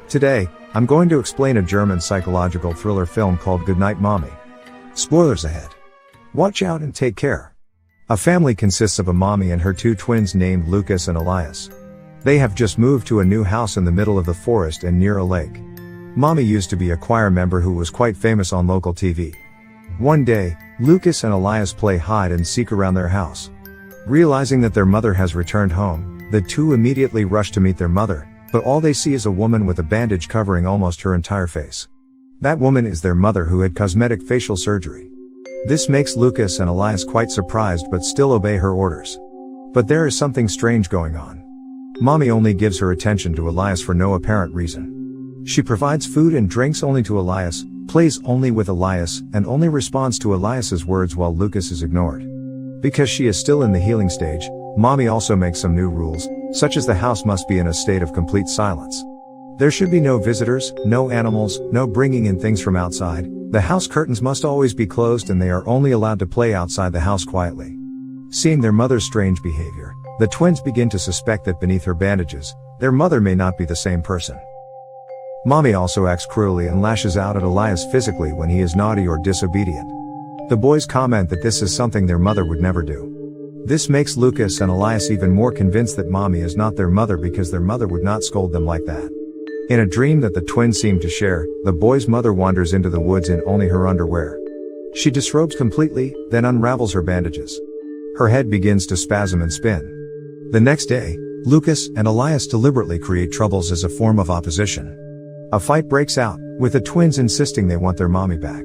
Today, I'm going to explain a German psychological thriller film called Goodnight Mommy. Spoilers ahead. Watch out and take care. A family consists of a mommy and her two twins named Lucas and Elias. They have just moved to a new house in the middle of the forest and near a lake. Mommy used to be a choir member who was quite famous on local TV. One day, Lucas and Elias play hide and seek around their house. Realizing that their mother has returned home, the two immediately rush to meet their mother, but all they see is a woman with a bandage covering almost her entire face. That woman is their mother who had cosmetic facial surgery. This makes Lucas and Elias quite surprised but still obey her orders. But there is something strange going on. Mommy only gives her attention to Elias for no apparent reason. She provides food and drinks only to Elias, plays only with Elias, and only responds to Elias's words while Lucas is ignored. Because she is still in the healing stage, Mommy also makes some new rules, such as the house must be in a state of complete silence. There should be no visitors, no animals, no bringing in things from outside. The house curtains must always be closed and they are only allowed to play outside the house quietly. Seeing their mother's strange behavior, the twins begin to suspect that beneath her bandages, their mother may not be the same person. Mommy also acts cruelly and lashes out at Elias physically when he is naughty or disobedient. The boys comment that this is something their mother would never do. This makes Lucas and Elias even more convinced that Mommy is not their mother because their mother would not scold them like that. In a dream that the twins seem to share, the boy's mother wanders into the woods in only her underwear. She disrobes completely, then unravels her bandages. Her head begins to spasm and spin. The next day, Lucas and Elias deliberately create troubles as a form of opposition. A fight breaks out, with the twins insisting they want their mommy back.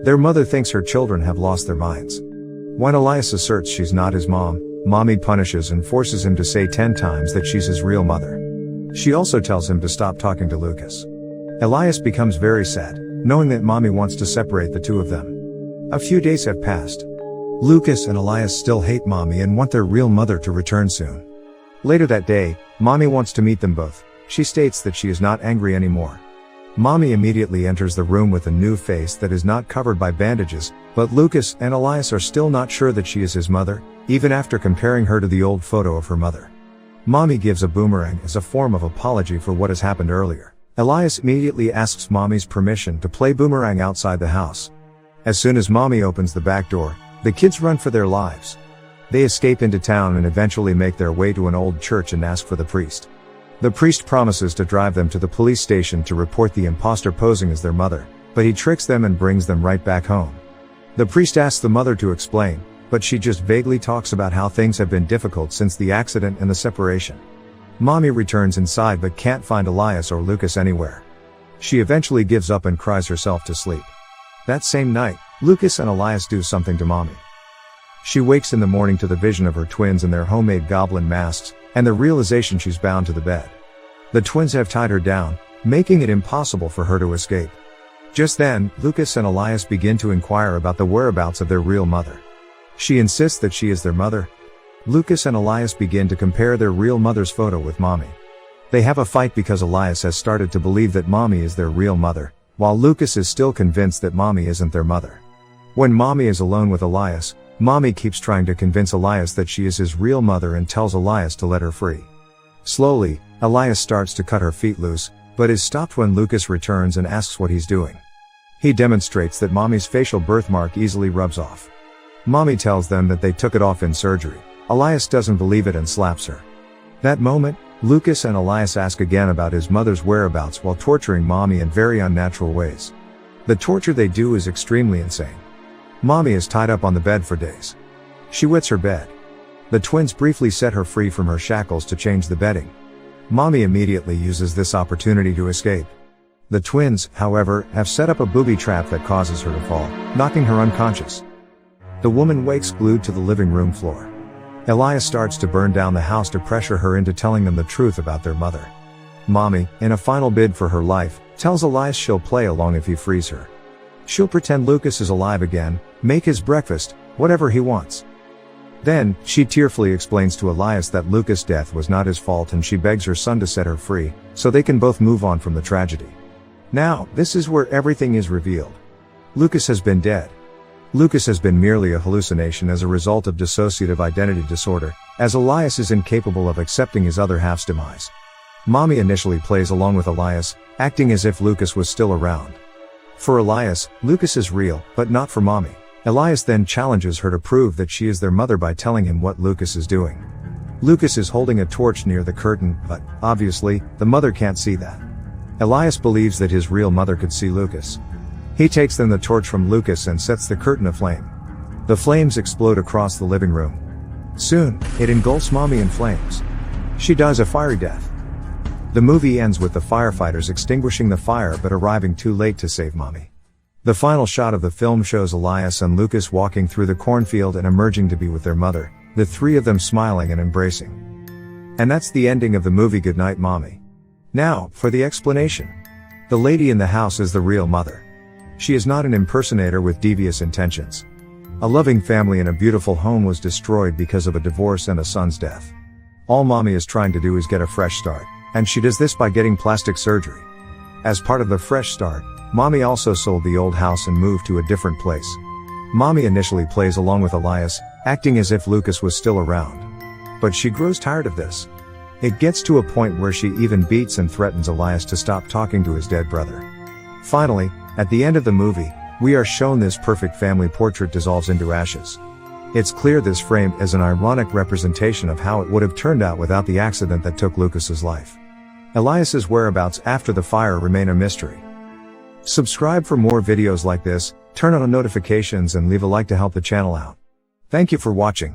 Their mother thinks her children have lost their minds. When Elias asserts she's not his mom, Mommy punishes and forces him to say 10 times that she's his real mother. She also tells him to stop talking to Lucas. Elias becomes very sad, knowing that Mommy wants to separate the two of them. A few days have passed. Lucas and Elias still hate Mommy and want their real mother to return soon. Later that day, Mommy wants to meet them both. She states that she is not angry anymore. Mommy immediately enters the room with a new face that is not covered by bandages, but Lucas and Elias are still not sure that she is his mother, even after comparing her to the old photo of her mother. Mommy gives a boomerang as a form of apology for what has happened earlier. Elias immediately asks Mommy's permission to play boomerang outside the house. As soon as Mommy opens the back door, the kids run for their lives. They escape into town and eventually make their way to an old church and ask for the priest. The priest promises to drive them to the police station to report the imposter posing as their mother, but he tricks them and brings them right back home. The priest asks the mother to explain, but she just vaguely talks about how things have been difficult since the accident and the separation. Mommy returns inside but can't find Elias or Lucas anywhere. She eventually gives up and cries herself to sleep. That same night, Lucas and Elias do something to Mommy. She wakes in the morning to the vision of her twins in their homemade goblin masks, and the realization she's bound to the bed. The twins have tied her down, making it impossible for her to escape. Just then, Lucas and Elias begin to inquire about the whereabouts of their real mother. She insists that she is their mother. Lucas and Elias begin to compare their real mother's photo with Mommy. They have a fight because Elias has started to believe that Mommy is their real mother, while Lucas is still convinced that Mommy isn't their mother. When Mommy is alone with Elias, Mommy keeps trying to convince Elias that she is his real mother and tells Elias to let her free. Slowly, Elias starts to cut her feet loose, but is stopped when Lucas returns and asks what he's doing. He demonstrates that Mommy's facial birthmark easily rubs off. Mommy tells them that they took it off in surgery. Elias doesn't believe it and slaps her. That moment, Lucas and Elias ask again about his mother's whereabouts while torturing Mommy in very unnatural ways. The torture they do is extremely insane. Mommy is tied up on the bed for days. She wets her bed. The twins briefly set her free from her shackles to change the bedding. Mommy immediately uses this opportunity to escape. The twins, however, have set up a booby trap that causes her to fall, knocking her unconscious. The woman wakes glued to the living room floor. Elias starts to burn down the house to pressure her into telling them the truth about their mother. Mommy, in a final bid for her life, tells Elias she'll play along if he frees her. She'll pretend Lucas is alive again, make his breakfast, whatever he wants. Then, she tearfully explains to Elias that Lucas' death was not his fault and she begs her son to set her free, so they can both move on from the tragedy. Now, this is where everything is revealed. Lucas has been dead. Lucas has been merely a hallucination as a result of dissociative identity disorder, as Elias is incapable of accepting his other half's demise. Mommy initially plays along with Elias, acting as if Lucas was still around. For Elias, Lucas is real, but not for Mommy. Elias then challenges her to prove that she is their mother by telling him what Lucas is doing. Lucas is holding a torch near the curtain, but, obviously, the mother can't see that. Elias believes that his real mother could see Lucas. He takes then the torch from Lucas and sets the curtain aflame. The flames explode across the living room. Soon, it engulfs Mommy in flames. She dies a fiery death. The movie ends with the firefighters extinguishing the fire but arriving too late to save Mommy. The final shot of the film shows Elias and Lucas walking through the cornfield and emerging to be with their mother, the three of them smiling and embracing. And that's the ending of the movie Goodnight Mommy. Now, for the explanation. The lady in the house is the real mother. She is not an impersonator with devious intentions. A loving family and a beautiful home was destroyed because of a divorce and a son's death. All Mommy is trying to do is get a fresh start, and she does this by getting plastic surgery. As part of the fresh start, Mommy also sold the old house and moved to a different place. Mommy initially plays along with Elias, acting as if Lucas was still around. But she grows tired of this. It gets to a point where she even beats and threatens Elias to stop talking to his dead brother. Finally, at the end of the movie, we are shown this perfect family portrait dissolves into ashes. It's clear this frame is an ironic representation of how it would have turned out without the accident that took Lucas's life. Elias's whereabouts after the fire remain a mystery. Subscribe for more videos like this, turn on notifications and leave a like to help the channel out. Thank you for watching.